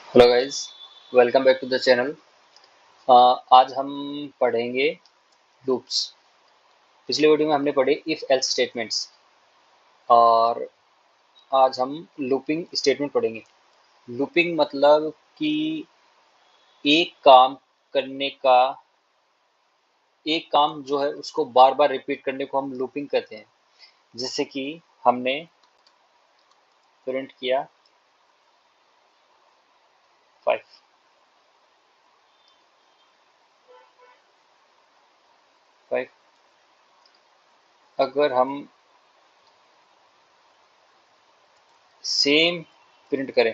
Hello guys, welcome back to the channel. आज हम पढ़ेंगे लूप्स। पिछले वीडियो में हमने पढ़े इफ एल्स स्टेटमेंट्स और आज हम लूपिंग स्टेटमेंट पढ़ेंगे। लूपिंग मतलब कि एक काम करने का एक काम जो है उसको बार बार रिपीट करने को हम लूपिंग कहते हैं। जैसे कि हमने प्रिंट किया 5 5। अगर हम सेम प्रिंट करें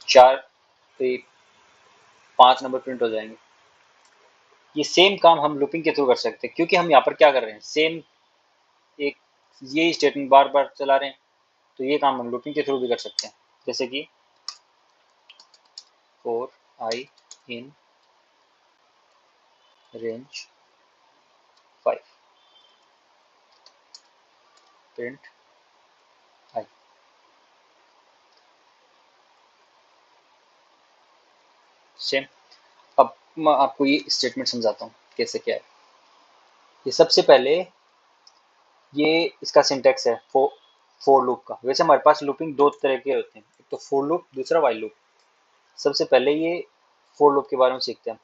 4 5 नंबर प्रिंट हो जाएंगे। ये सेम काम हम लूपिंग के थ्रू कर सकते हैं क्योंकि हम यहाँ पर क्या कर रहे हैं, सेम एक ये स्टेटमेंट बार बार चला रहे हैं। तो ये काम हम लूपिंग के थ्रू भी कर सकते हैं। जैसे कि four I in range 5 print I. Same. अब मैं आपको ये स्टेटमेंट समझाता हूँ कैसे क्या है। ये सबसे पहले ये इसका सिंटेक्स है फोर लूप का। वैसे हमारे पास लूपिंग दो तरह के होते हैं, एक तो फोर लूप, दूसरा वाइल लूप। सबसे पहले ये फोर लूप के बारे में सीखते हैं।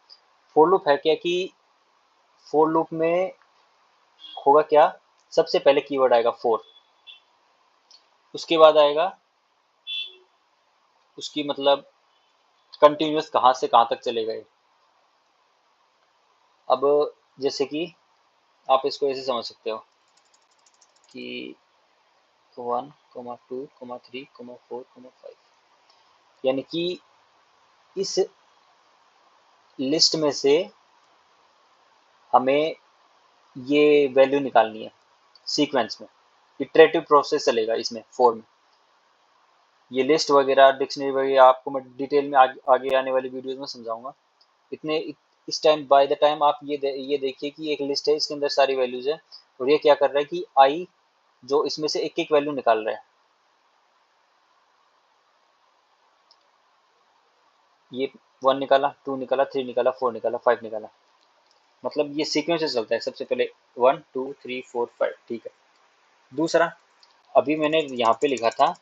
फोर लूप है क्या कि फोर लूप में होगा क्या, सबसे पहले कीवर्ड आएगा फोर, उसके बाद आएगा उसकी मतलब कंटिन्यूअस कहाँ से कहाँ तक चले गए। अब जैसे कि आप इसको ऐसे समझ सकते हो कि 1, 2, 3, 4, 5, यानी कि इस लिस्ट में से हमें ये वैल्यू निकालनी है सीक्वेंस में। इटरेटिव प्रोसेस चलेगा इसमें फोर में। ये लिस्ट वगैरह डिक्शनरी वगैरह आपको मैं डिटेल में आगे आने वाली वीडियोस में समझाऊंगा। इतने इस टाइम बाय द टाइम आप ये देखिए कि एक लिस्ट है, इसके अंदर सारी वैल्यूज है और ये क्या कर रहा है कि आई जो इसमें से एक एक वैल्यू निकाल रहा है। ये 1 निकाला, 2 निकाला, 3 निकाला, 4 निकाला, 5 निकाला। मतलब ये सीक्वेंस से चलता है। सबसे पहले 1, 2, 3, 4, 5, ठीक है। दूसरा, अभी मैंने यहाँ पे लिखा था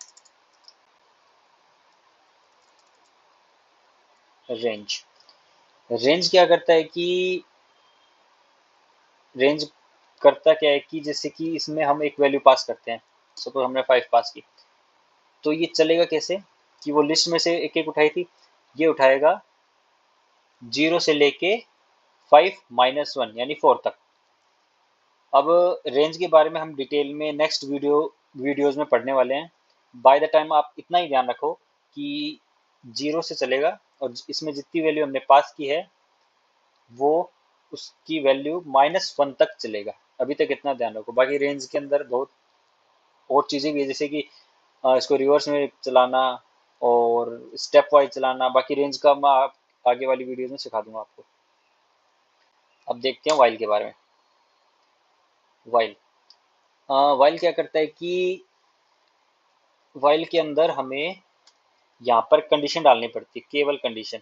रेंज। रेंज क्या करता है कि रेंज करता क्या है कि जैसे कि इसमें हम एक वैल्यू पास करते हैं। सपोज हमने 5 पास की, तो ये चलेगा कैसे कि वो लिस्ट में से एक एक उठाई थी, ये उठाएगा 0 से लेके 5 - 1 यानी 4 तक। अब रेंज के बारे में हम डिटेल में नेक्स्ट वीडियोस में पढ़ने वाले हैं। बाय द टाइम आप इतना ही ध्यान रखो कि 0 से चलेगा और इसमें जितनी वैल्यू हमने पास की है वो उसकी वैल्यू -1 तक चलेगा। अभी तक इतना ध्यान रखो। बाकी रेंज के अंदर बहुत और चीज़ें भी है, जैसे कि इसको रिवर्स में चलाना और स्टेप वाइज चलाना। बाकी रेंज का मैं आगे वाली वीडियो में सिखा दूंगा आपको। अब देखते हैं वाइल के बारे में। वाइल वाइल क्या करता है कि वाइल के अंदर हमें यहाँ पर कंडीशन डालनी पड़ती है, केवल कंडीशन।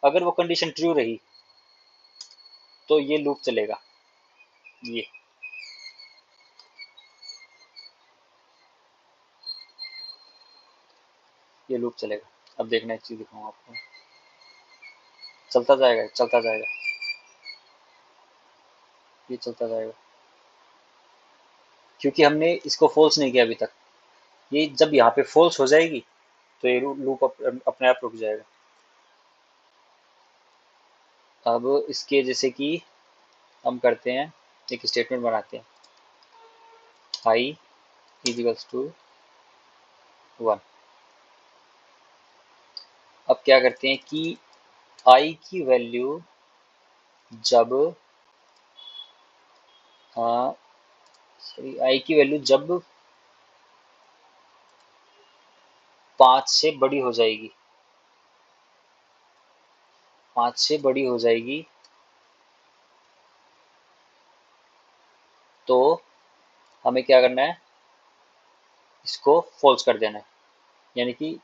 अगर वो कंडीशन ट्रू रही तो ये लूप चलेगा। ये लूप चलेगा। अब देखना एक चीज दिखाऊंगा आपको। चलता जाएगा, चलता जाएगा, ये चलता जाएगा क्योंकि हमने इसको फॉल्स नहीं किया अभी तक। ये जब यहाँ पे फॉल्स हो जाएगी तो ये लूप अपने आप रुक जाएगा। अब इसके जैसे कि हम करते हैं, एक स्टेटमेंट बनाते हैं, आई इजिकल्स टू 1। अब क्या करते हैं कि आई की वैल्यू जब सॉरी आई की वैल्यू जब 5 से बड़ी हो जाएगी, 5 से बड़ी हो जाएगी तो हमें क्या करना है, इसको फॉल्स कर देना है, यानी कि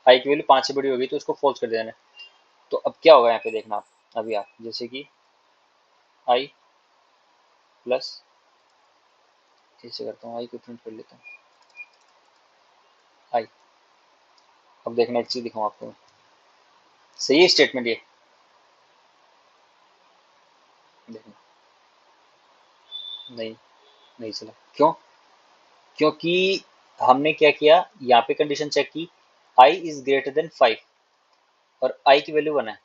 आई की वैल्यू 5 से बड़ी होगी तो इसको फॉल्स कर देना है। तो अब क्या होगा यहाँ पे देखना आप, अभी आप जैसे कि आई प्लस, ऐसे करता हूँ, आई को प्रिंट कर लेता हूँ, आई। अब देखना एक चीज दिखाऊँ आपको, सही है स्टेटमेंट ये, देखना, नहीं नहीं चला, क्यों? क्योंकि हमने क्या किया, यहाँ पे कंडीशन चेक की, आई इज ग्रेटर देन 5 और आई की वैल्यू 1 है,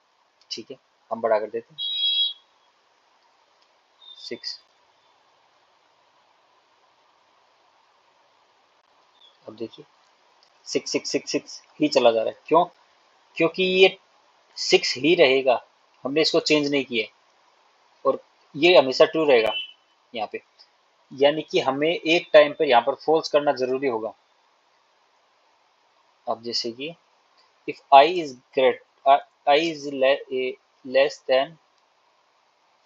ठीक है, हम बड़ा कर देते हैं 6। अब देखिए 6 6 6 6 ही चला जा रहा है, क्यों? क्योंकि ये 6 ही रहेगा, हमने इसको चेंज नहीं किया और ये हमेशा ट्रू रहेगा यहाँ पे, यानी कि हमें एक टाइम पर यहाँ पर फॉल्स करना जरूरी होगा। अब जैसे कि if I is great, I is less than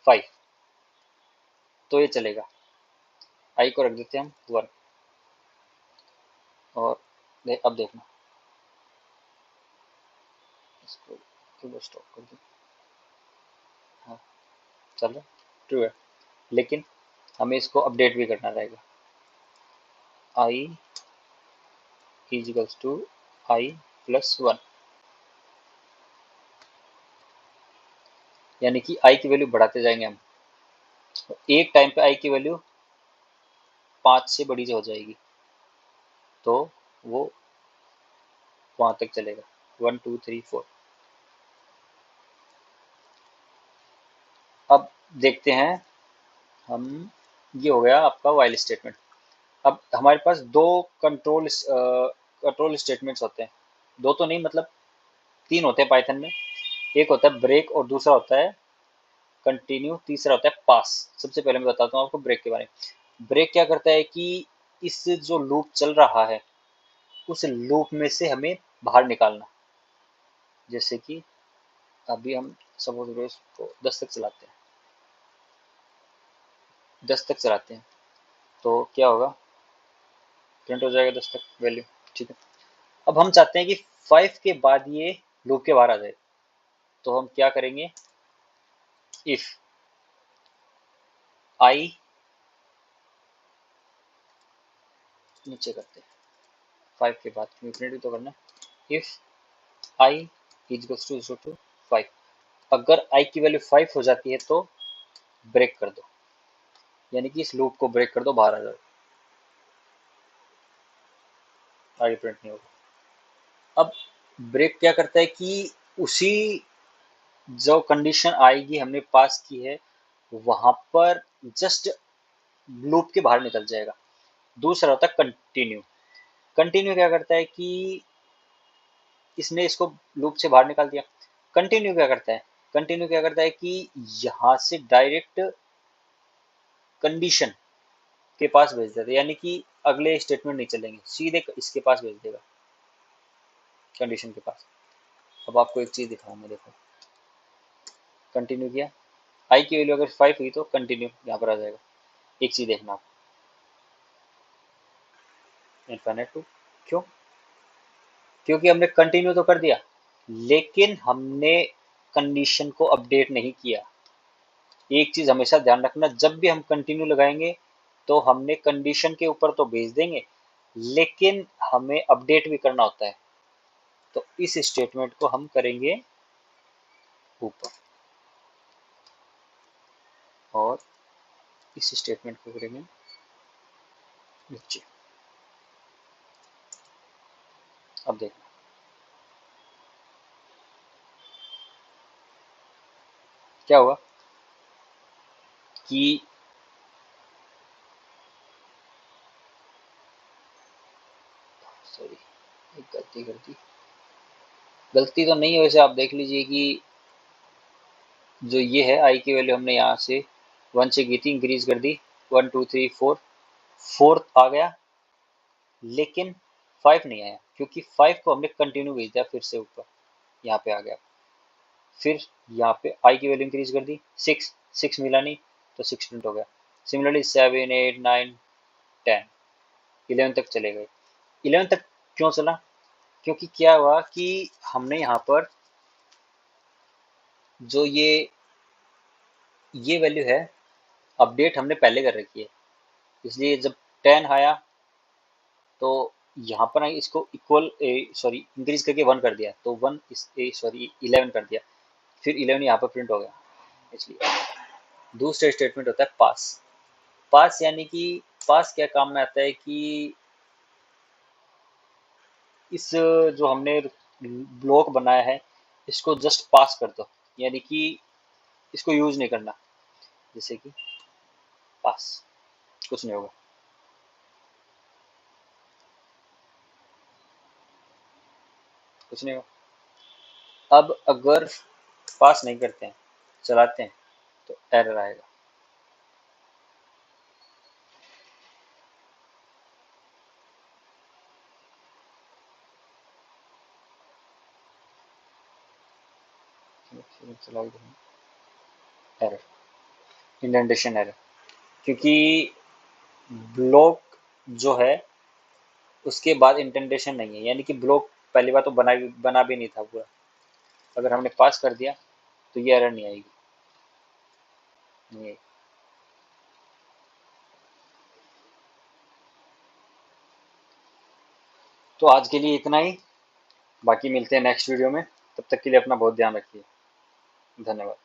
5, तो ये चलेगा, आई को रख देते हैं हम 1 और अब देखना, इसको क्यों स्टॉप कर दूं, हाँ चलो ट्रू है, लेकिन हमें इसको अपडेट भी करना रहेगा, आई इजिकल्स टू आई प्लस 1, यानी कि आई की वैल्यू बढ़ाते जाएंगे हम, एक टाइम पे आई की वैल्यू 5 से बड़ी हो जाएगी तो वो वहां तक चलेगा 1 2 3 4। अब देखते हैं हम, ये हो गया आपका वाइल स्टेटमेंट। अब हमारे पास दो कंट्रोल स्टेटमेंट्स होते हैं, दो तो नहीं मतलब 3 होते हैं पाइथन में, एक होता है ब्रेक और दूसरा होता है कंटिन्यू, तीसरा होता है पास। सबसे पहले मैं बताता हूँ आपको ब्रेक के बारे में। ब्रेक क्या करता है कि इस जो लूप चल रहा है उस लूप में से हमें बाहर निकालना, जैसे कि अभी हम सपोज इसको 10 तक चलाते हैं, 10 तक चलाते हैं तो क्या होगा, प्रिंट हो जाएगा 10 तक वैल्यू, ठीक है। अब हम चाहते हैं कि 5 के बाद ये लूप के बाहर आ जाए, तो हम क्या करेंगे, इफ आई, नीचे करते हैं 5 के बाद, प्रिंट भी तो करना है, इफ आई इज टू 5, अगर आई की वैल्यू 5 हो जाती है तो ब्रेक कर दो, यानी कि इस लूप को ब्रेक कर दो, बाहर आ जाओ, आगे प्रिंट नहीं होगा। अब ब्रेक क्या करता है कि उसी जो कंडीशन आएगी हमने पास की है वहां पर जस्ट लूप के बाहर निकल जाएगा। दूसरा होता है कंटिन्यू। कंटिन्यू क्या करता है कि इसने इसको लूप से बाहर निकाल दिया। कंटिन्यू क्या करता है, कंटिन्यू क्या करता है कि यहां से डायरेक्ट कंडीशन के पास भेज देता है, यानी कि अगले स्टेटमेंट नहीं चलेंगे, सीधे इसके पास भेज देगा, कंडीशन के पास। अब आपको एक चीज दिखाऊंगा, देखो कंटिन्यू किया, आई की वैल्यू अगर 5 हुई तो कंटिन्यू यहाँ पर आ जाएगा। एक चीज देखना आप, इनफाइनाइट टू, क्यों? क्योंकि हमने कंटिन्यू तो कर दिया लेकिन हमने कंडीशन को अपडेट नहीं किया। एक चीज हमेशा ध्यान रखना, जब भी हम कंटिन्यू लगाएंगे तो हमने कंडीशन के ऊपर तो भेज देंगे लेकिन हमें अपडेट भी करना होता है, तो इस स्टेटमेंट को हम करेंगे ऊपर और इस स्टेटमेंट को करेंगे नीचे। अब देखना क्या हुआ कि सॉरी, एक गलती कर दी, गलती तो नहीं है वैसे, आप देख लीजिए कि जो ये है आई की वैल्यू हमने यहाँ से 1 से की थी, इंक्रीज कर दी 1 2 3 4, फोर्थ आ गया लेकिन 5 नहीं आया क्योंकि 5 को हमने कंटिन्यू भेज दिया फिर से ऊपर, यहाँ पे आ गया। फिर यहाँ पे आई की वैल्यू इंक्रीज कर दी 6, 6 मिला नहीं तो 6 प्रिंट हो गया। सिमिलरली 7, 8, 9, 10, 11 तक चले गए। 11 तक क्यों चला? क्योंकि क्या हुआ कि हमने यहाँ पर जो ये वैल्यू है, अपडेट हमने पहले कर रखी है, इसलिए जब 10 आया तो यहाँ पर इसको इक्वल सॉरी इंक्रीज करके 1 कर दिया, तो 1 सॉरी 11 कर दिया, फिर 11 यहाँ पर प्रिंट हो गया। इसलिए दूसरा स्टेटमेंट होता है पास। पास यानी कि पास क्या काम में आता है कि इस जो हमने ब्लॉक बनाया है इसको जस्ट पास कर दो, यानी कि इसको यूज नहीं करना, जैसे कि पास, कुछ नहीं होगा। कुछ नहीं होगा। अब अगर पास नहीं करते हैं, चलाते हैं, तो एरर आएगा। चला एरर, इंडेंटेशन एरर, क्योंकि ब्लॉक जो है उसके बाद इंडेंटेशन नहीं है, यानी कि ब्लॉक पहली बार तो बना भी नहीं था पूरा। अगर हमने पास कर दिया तो ये एरर नहीं आएगी, नहीं आएगी। तो आज के लिए इतना ही, बाकी मिलते हैं नेक्स्ट वीडियो में। तब तक के लिए अपना बहुत ध्यान रखिए। धन्यवाद।